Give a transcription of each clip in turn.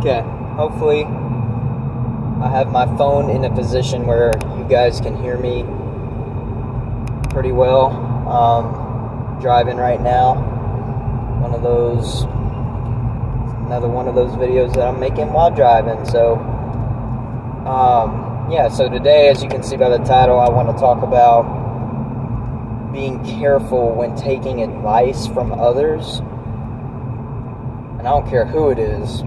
Okay, hopefully I have my phone in a position where you guys can hear me pretty well. Driving right now. Another one of those videos that I'm making while driving. So, so today, as you can see by the title, I want to talk about being careful when taking advice from others. And I don't care who it is.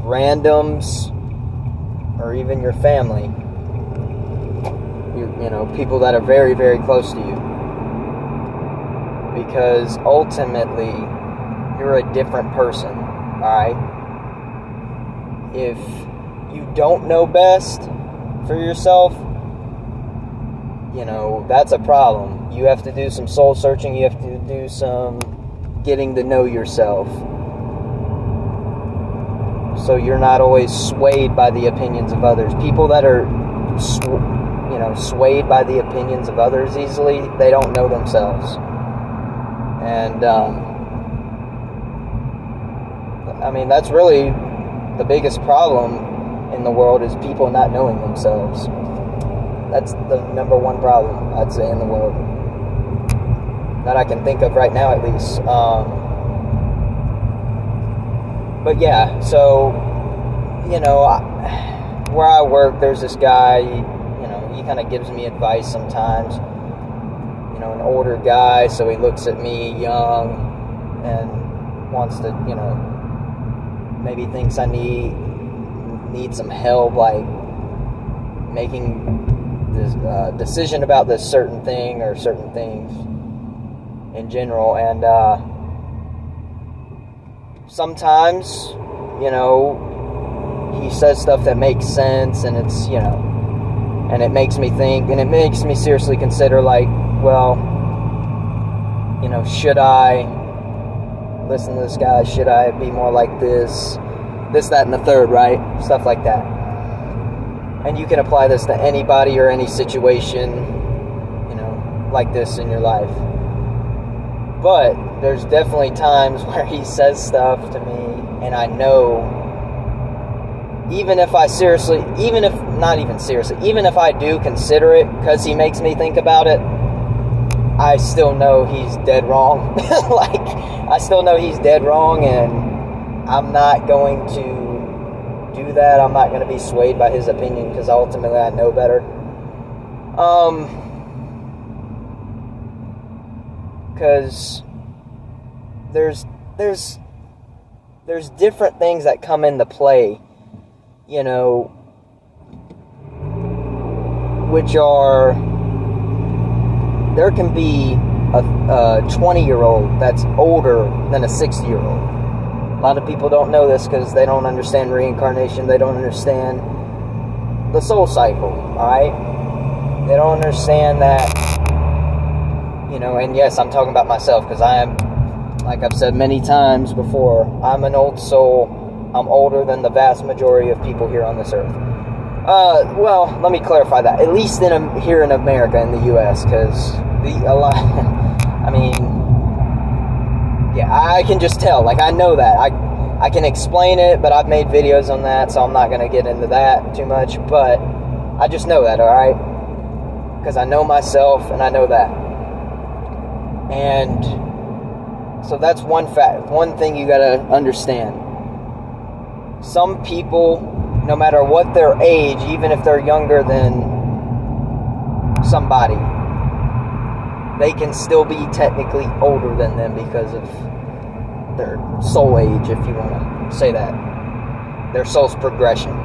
Randoms, or even your family, people that are very, very close to you, because ultimately you're a different person. Alright, if you don't know best for yourself, that's a problem. You have to do some soul searching. You have to do some getting to know yourself, so you're not always swayed by the opinions of others. People that are, swayed by the opinions of others easily, they don't know themselves. And, that's really the biggest problem in the world, is people not knowing themselves. That's the number one problem, I'd say, in the world, that I can think of right now, at least. But yeah, so, where I work, there's this guy, he kind of gives me advice sometimes, an older guy, so he looks at me young and wants to, maybe thinks I need some help, like making this decision about this certain thing or certain things in general. And, sometimes, he says stuff that makes sense, and it's, and it makes me think, and it makes me seriously consider, like, well, should I listen to this guy? Should I be more like this, that, and the third, right? Stuff like that. And you can apply this to anybody or any situation, like this in your life. But there's definitely times where he says stuff to me, and I know, even if I do consider it, because he makes me think about it, I still know he's dead wrong. I still know he's dead wrong, and I'm not going to do that. I'm not going to be swayed by his opinion, because ultimately I know better. Because there's different things that come into play, which are, there can be a 20-year-old that's older than a 60-year-old. A lot of people don't know this because they don't understand reincarnation. They don't understand the soul cycle, alright? They don't understand that, and yes, I'm talking about myself, because I am, like I've said many times before, I'm an old soul. I'm older than the vast majority of people here on this earth. Well, let me clarify that. At least here in America, in the U.S., because I can just tell. I know that. I can explain it, but I've made videos on that, so I'm not going to get into that too much. But I just know that, alright? Because I know myself, and I know that. And so that's one thing you got to understand. Some people, no matter what their age, even if they're younger than somebody, they can still be technically older than them because of their soul age, if you want to say that. Their soul's progression.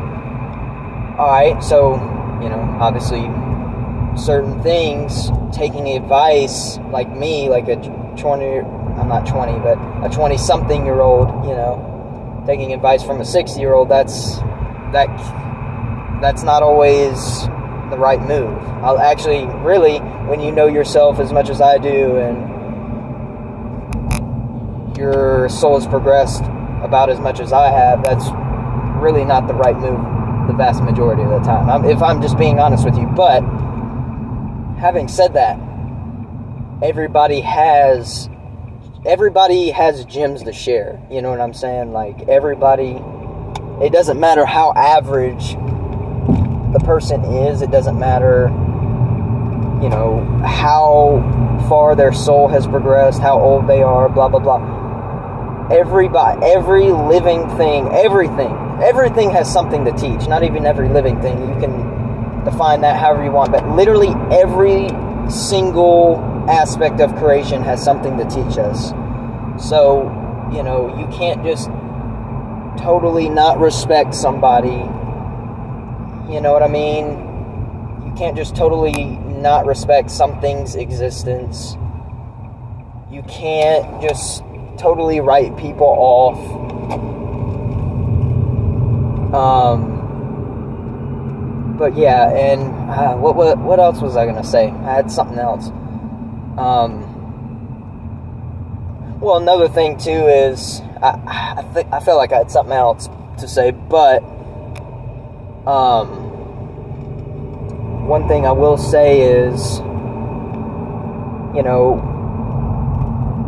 Alright, so, obviously, certain things, taking advice, like me, like a 20-something-year-old, taking advice from a 60-year-old, that's not always the right move. I'll actually, really, when you know yourself as much as I do, and your soul has progressed about as much as I have, that's really not the right move the vast majority of the time, if I'm just being honest with you. But having said that, everybody has everybody has gems to share. You know what I'm saying? Like, everybody, it doesn't matter how average the person is. It doesn't matter, you know, how far their soul has progressed, how old they are, blah, blah, blah. Everybody, every living thing, everything has something to teach. Not even every living thing. You can define that however you want, but literally every single aspect of creation has something to teach us. So, you know, you can't just totally not respect somebody. You know what I mean? You can't just totally not respect something's existence. You can't just totally write people off. But yeah, and what else was I gonna say? I had something else. Well, another thing too is I feel like I had something else to say, but one thing I will say is, you know,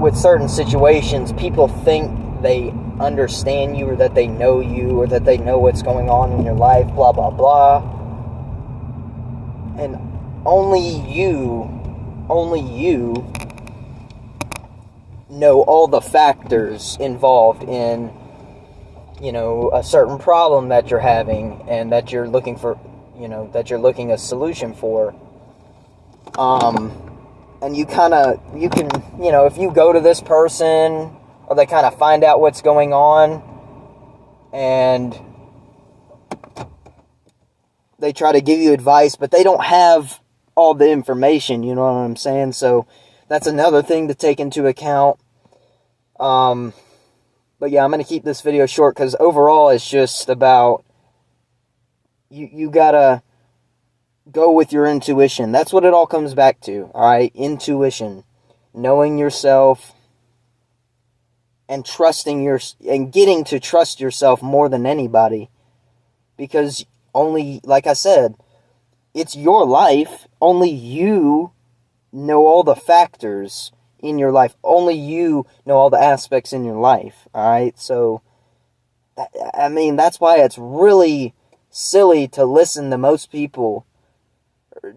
with certain situations, people think they understand you, or that they know you, or that they know what's going on in your life, blah, blah, blah. And only you know all the factors involved in, you know, a certain problem that you're having, and that you're looking for, you know, that you're looking a solution for. And you can, you know, if you go to this person, or they kind of find out what's going on, and they try to give you advice, but they don't have all the information, you know what I'm saying? So that's another thing to take into account. But yeah, I'm going to keep this video short, because overall it's just about, you gotta go with your intuition. That's what it all comes back to, alright? Intuition. Knowing yourself, and and getting to trust yourself more than anybody. Because only, like I said, it's your life. Only you know all the factors in your life. Only you know all the aspects in your life, alright? So, I mean, that's why it's really silly to listen to most people,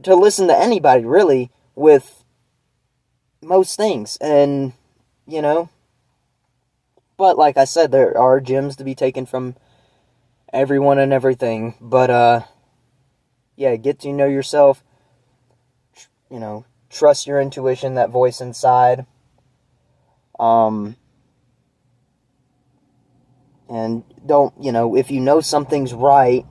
to listen to anybody, really, with most things. And, you know, but like I said, there are gems to be taken from everyone and everything. But, yeah, get to know yourself, you know, trust your intuition, that voice inside. And don't, you know, if you know something's right,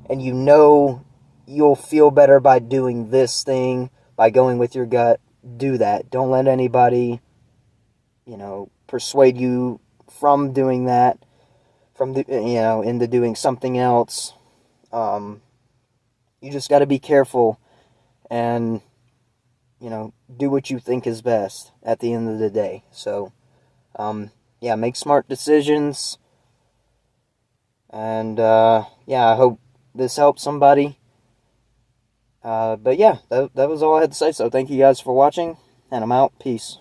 and you know you'll feel better by doing this thing, by going with your gut, do that. Don't let anybody, you know, persuade you from doing that, you know, into doing something else. You just got to be careful, and, you know, do what you think is best at the end of the day. So, yeah, make smart decisions. And, yeah, I hope this helps somebody. But yeah, that was all I had to say. So thank you guys for watching, and I'm out. Peace.